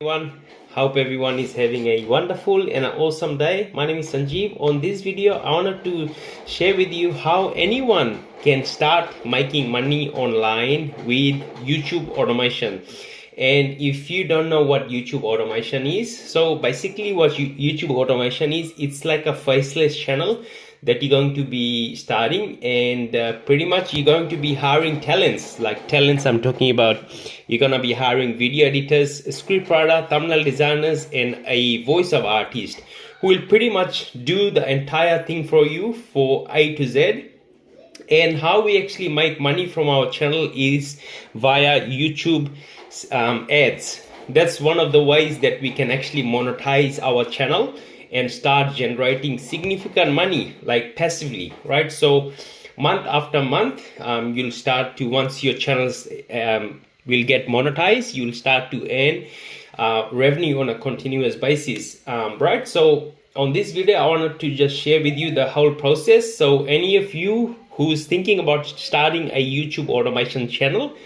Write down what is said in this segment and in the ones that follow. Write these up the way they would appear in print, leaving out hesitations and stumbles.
Everyone, hope everyone is having a wonderful and an awesome day. My name is Sanjeev. On this video I wanted to share with you how anyone can start making money online with YouTube automation. And if you don't know what YouTube automation is, so basically what YouTube automation is, it's like a faceless channel that you're going to be starting, and pretty much you're going to be hiring talents. Like talents I'm talking about, you're going to be hiring video editors, script writer, thumbnail designers, and a voiceover artist who will pretty much do the entire thing for you for A to Z. And how we actually make money from our channel is via YouTube ads. That's one of the ways that we can actually monetize our channel and start generating significant money, like passively, right? So month after month, you'll start to, once your channels will get monetized, you'll start to earn revenue on a continuous basis, right? So on this video I wanted to just share with you the whole process. So any of you who's thinking about starting a YouTube automation channel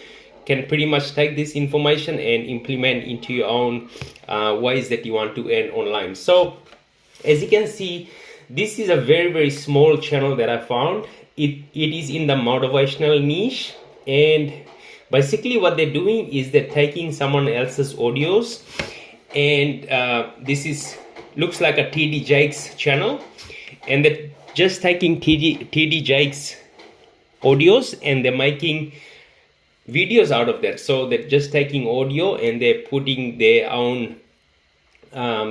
can pretty much take this information and implement into your own ways that you want to earn online. So as you can see, this is a very small channel that I found. It is in the motivational niche, and basically what they're doing is they're taking someone else's audios, and this is looks like a TD Jakes channel, and they're just taking TD Jakes audios and they're making videos out of that. So they're just taking audio and they're putting their own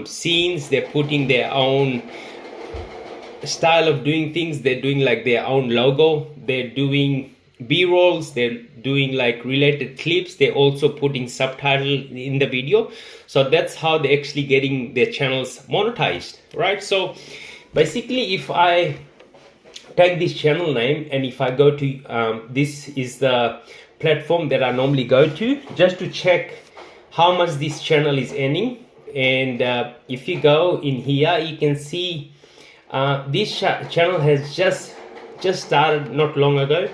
scenes, they're putting their own style of doing things, they're doing like their own logo, they're doing b-rolls, they're doing like related clips, they're also putting subtitle in the video. So that's how they're actually getting their channels monetized, right? So basically if I take this channel name and if I go to this is the platform that I normally go to just to check how much this channel is earning. And if you go in here, you can see this channel has just started not long ago.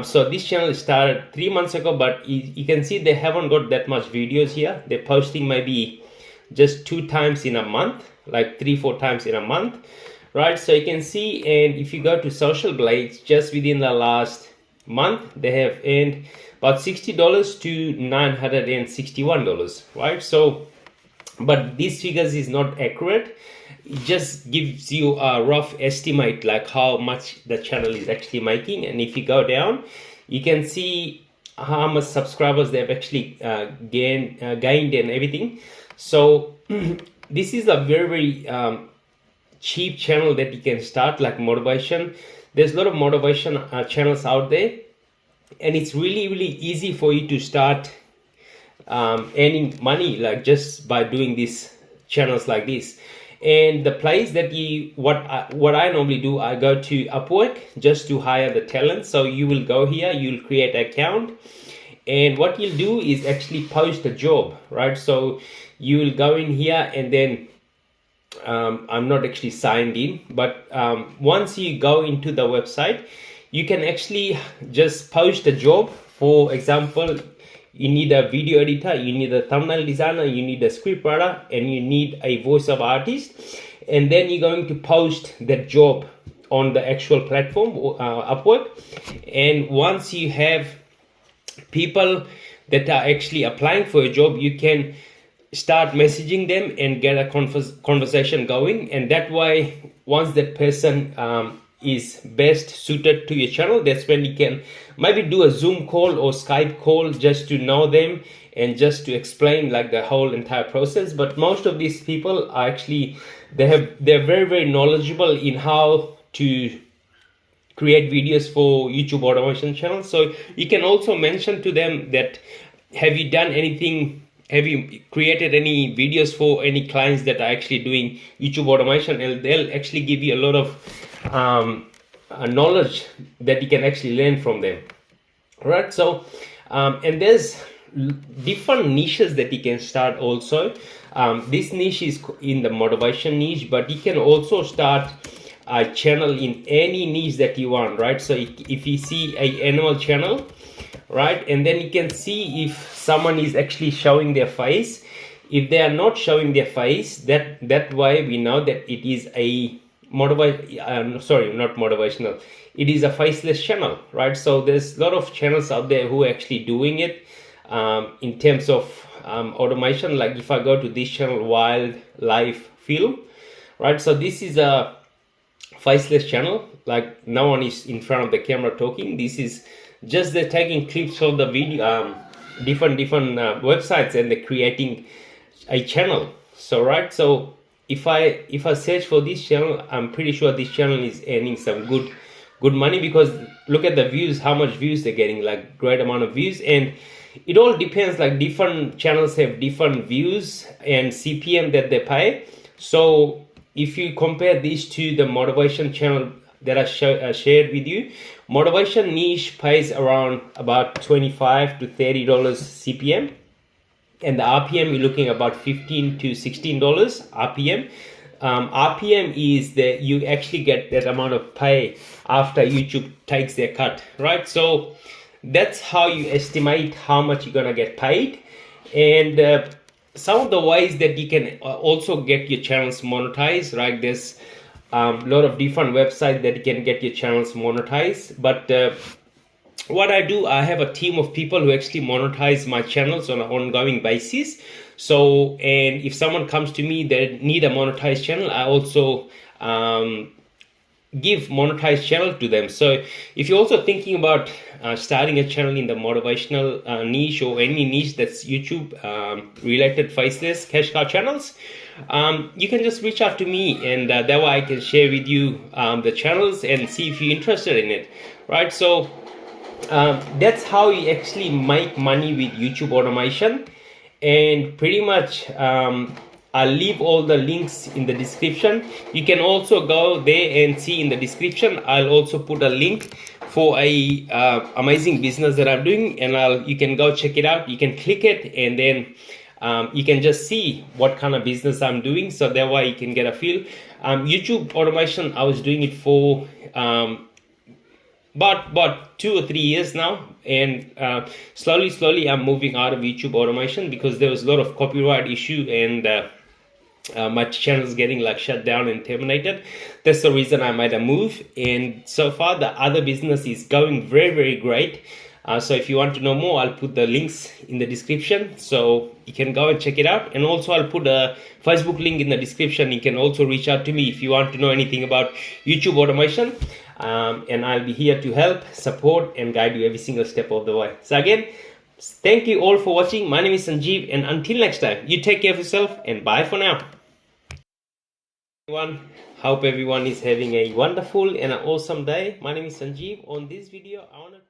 So this channel started 3 months ago, but you can see they haven't got that much videos here. They're posting maybe just 2 times in a month, like 3-4 times in a month, right? So you can see, and if you go to Social Blades, just within the last month they have earned about $60 to $961, right? So but these figures is not accurate. It just gives you a rough estimate like how much the channel is actually making. And if you go down, you can see how much subscribers they've actually gained and everything. So this is a very cheap channel that you can start, like motivation. There's a lot of motivation channels out there, and it's really easy for you to start earning money, like just by doing these channels like this. And the place that you what I normally do, I go to Upwork just to hire the talent. So you will go here, you'll create an account, and what you'll do is actually post a job, right? So you will go in here, and then I'm not actually signed in, but once you go into the website, you can actually just post a job. For example, you need a video editor, you need a thumbnail designer, you need a script writer, and you need a voiceover artist. And then you're going to post that job on the actual platform, Upwork. And once you have people that are actually applying for a job, you can start messaging them and get a conversation going. And that way, once that person is best suited to your channel, that's when you can maybe do a Zoom call or Skype call just to know them and just to explain like the whole entire process. But most of these people are actually, they're very knowledgeable in how to create videos for YouTube automation channels. So you can also mention to them that, have you done anything, have you created any videos for any clients that are actually doing YouTube automation? And they'll actually give you a lot of knowledge that you can actually learn from them, right? So and there's different niches that you can start also. This niche is in the motivation niche, but you can also start a channel in any niche that you want, right? So if you see a annual channel, right, and then you can see if someone is actually showing their face. If they are not showing their face, that way we know that it is a not motivational, it is a faceless channel, right? So there's a lot of channels out there who are actually doing it in terms of automation. Like if I go to this channel, Wildlife Film, right? So this is a faceless channel, like no one is in front of the camera talking. This is just they're taking clips from the video, different websites, and they're creating a channel. So right, so if I search for this channel, I'm pretty sure this channel is earning some good money, because look at the views, how much views they're getting, like great amount of views. And it all depends, like different channels have different views and CPM that they pay. So if you compare these to the motivation channel that I shared with you, motivation niche pays around about $25 to $30 CPM, and the RPM you're looking about $15 to $16 RPM. RPM is that you actually get that amount of pay after YouTube takes their cut, right? So that's how you estimate how much you're gonna get paid. And some of the ways that you can also get your channels monetized, right? There's a lot of different websites that you can get your channels monetized. But what I do, I have a team of people who actually monetize my channels on an ongoing basis. So, and if someone comes to me that need a monetized channel, I also give monetized channel to them. So if you're also thinking about starting a channel in the motivational niche, or any niche that's YouTube related, faceless cash cow channels, you can just reach out to me, and that way I can share with you the channels and see if you're interested in it, right? So that's how you actually make money with YouTube automation. And pretty much I'll leave all the links in the description. You can also go there and see in the description. I'll also put a link for a amazing business that I'm doing, and you can go check it out. You can click it, and then you can just see what kind of business I'm doing, so that way you can get a feel. YouTube automation, I was doing it for about 2 or 3 years now, and slowly I'm moving out of YouTube automation because there was a lot of copyright issue, and my channel's getting like shut down and terminated. That's the reason I made a move, and so far the other business is going very great. So if you want to know more, I'll put the links in the description, so you can go and check it out. And also I'll put a Facebook link in the description. You can also reach out to me if you want to know anything about YouTube automation, and I'll be here to help, support, and guide you every single step of the way. So again, thank you all for watching. My name is Sanjeev, and until next time, you take care of yourself, and bye for now. Hope everyone is having a wonderful and an awesome day. My name is Sanjeev. On this video, I want to